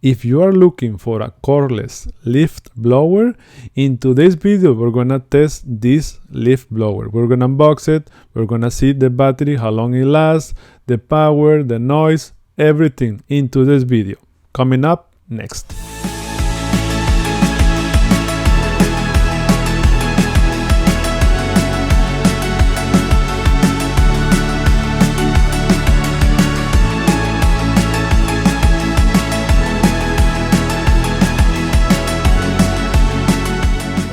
If you are looking for a cordless leaf blower, in today's video we're gonna test this leaf blower. We're gonna unbox it, we're gonna see the battery, how long it lasts, the power, the noise, everything in today's video. Coming up next.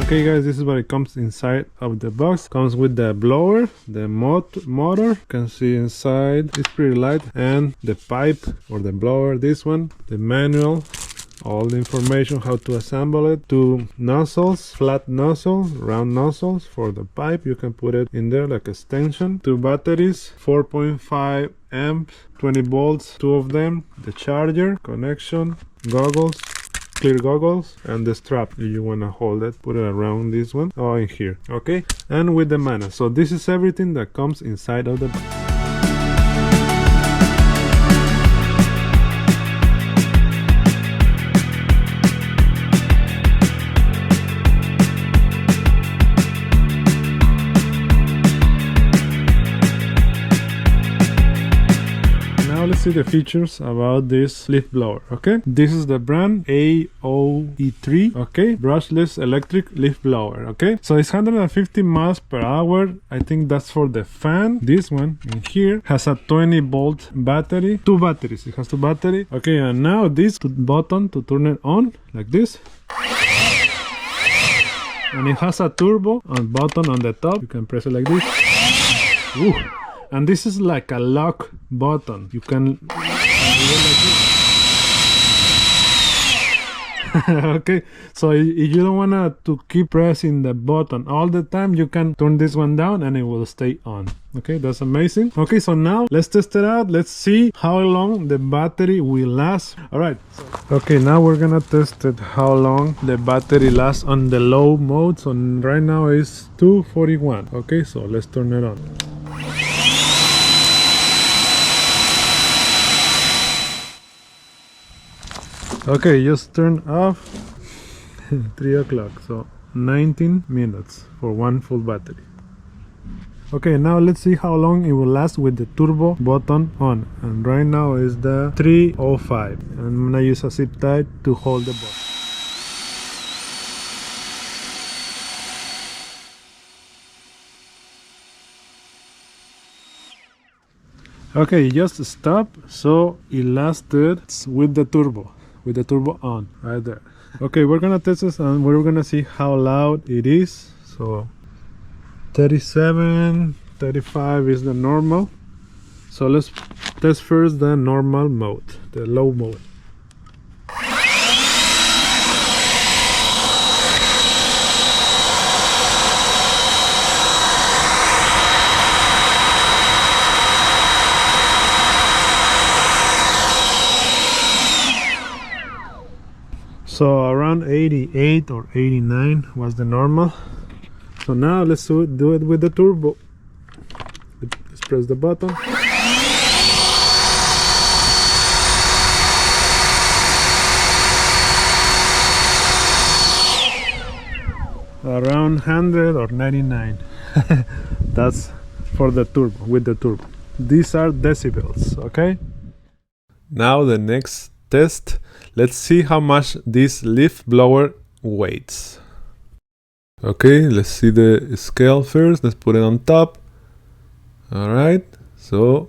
Okay guys, this is what it comes inside of the box. Comes with the blower, the motor, you can see inside, it's pretty light, and the pipe or the blower, this one, the manual, all the information how to assemble it, 2 nozzles, flat nozzles, round nozzles for the pipe, you can put it in there like extension, 2 batteries, 4.5 amps, 20 volts, 2 of them, the charger, connection, goggles, clear goggles, and the strap if you want to hold it, put it around this one or in here. Okay, and with the manual. So this is everything that comes inside of the box. Let's see the features about this leaf blower. Okay, this is the brand AOE3. Okay, brushless electric leaf blower. Okay, so it's 150 miles per hour. I think that's for the fan. This one in here has a 20 volt battery, 2 batteries. It has 2 batteries. Okay, and now this button to turn it on like this, and it has a turbo button on the top. You can press it like this. Ooh. And this is like a lock button. You can do it like this. Okay, so if you don't want to keep pressing the button all the time, you can turn this one down and it will stay on. Okay, that's amazing. Okay, so now let's test it out. Let's see how long the battery will last. All right, okay, now we're gonna test it how long the battery lasts on the low mode. So right now it's 241. Okay, so let's turn it on. Okay, just turn off. 3 o'clock, so 19 minutes for 1 full battery. Okay, now let's see how long it will last with the turbo button on. And right now is the 3:05. I'm gonna use a zip tie to hold the button. Okay, just stop. So it lasted with the turbo. With the turbo on right there. Okay, we're gonna test this and we're gonna see how loud it is. So 37, 35 is the normal. So let's test first the normal mode, the low mode. So around 88 or 89 was the normal. So now let's do it with the turbo. Let's press the button. Around 100 or 99. That's for the turbo, with the turbo. These are decibels, okay? Now the next test. Let's see how much this leaf blower weighs. Okay, let's see the scale first. Let's put it on top. Alright, so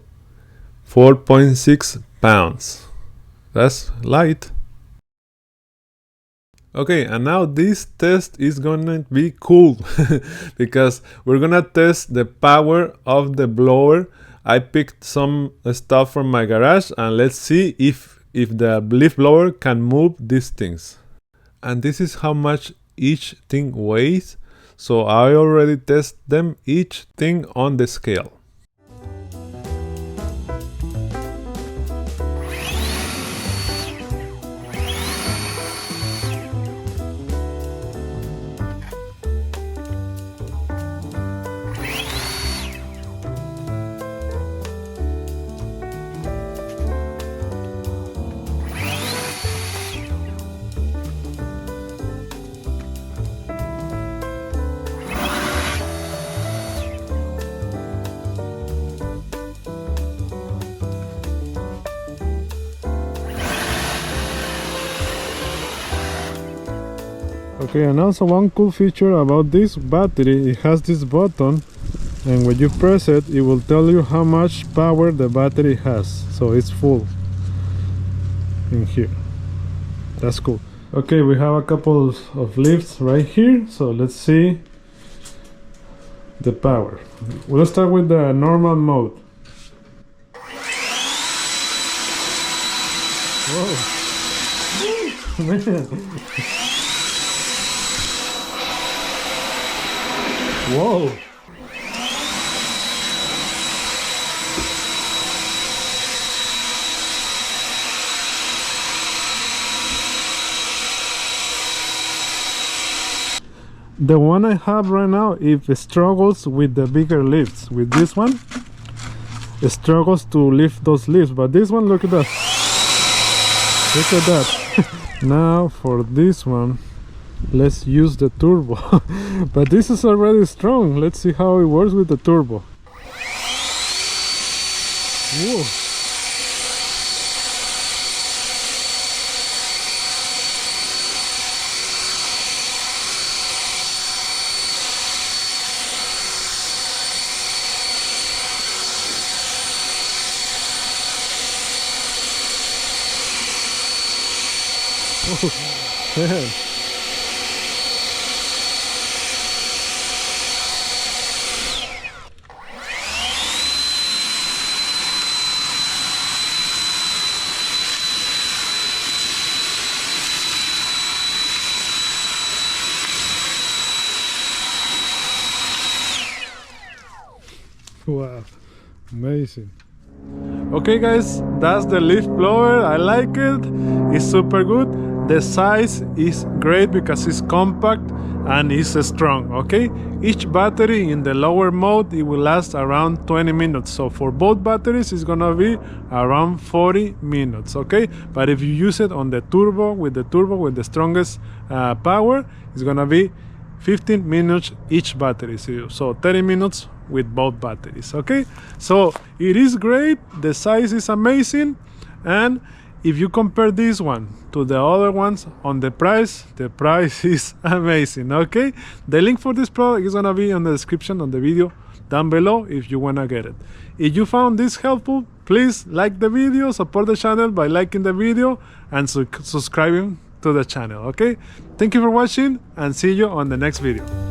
4.6 pounds. That's light. Okay, and now this test is gonna be cool because we're gonna test the power of the blower. I picked some stuff from my garage and let's see if the leaf blower can move these things. And this is how much each thing weighs. So I already test them, each thing on the scale. Okay, and also one cool feature about this battery, it has this button, and when you press it, it will tell you how much power the battery has. So it's full in here. That's cool. Okay, we have a couple of lifts right here, so let's see the power. We'll start with the normal mode. Whoa. Man. Whoa. The one I have right now, it struggles with the bigger lifts. With this one, it struggles to lift those lifts, but this one, look at that. Look at that. Now for this one, let's use the turbo. But this is already strong. Let's see how it works with the turbo. Whoa. Oh, man. Wow, amazing. Okay guys, that's the leaf blower. I like it. It's super good. The size is great because it's compact and it's strong. Okay, each battery in the lower mode, it will last around 20 minutes. So for both batteries, it's gonna be around 40 minutes. Okay, but if you use it on the turbo with the strongest power, it's gonna be 15 minutes each battery. So 30 minutes with both batteries. Okay, so it is great. The size is amazing, and if you compare this one to the other ones on the price is amazing. Okay, the link for this product is gonna be on the description of the video down below if you wanna get it. If you found this helpful, please like the video, support the channel by liking the video and subscribing to the channel. Okay, thank you for watching and see you on the next video.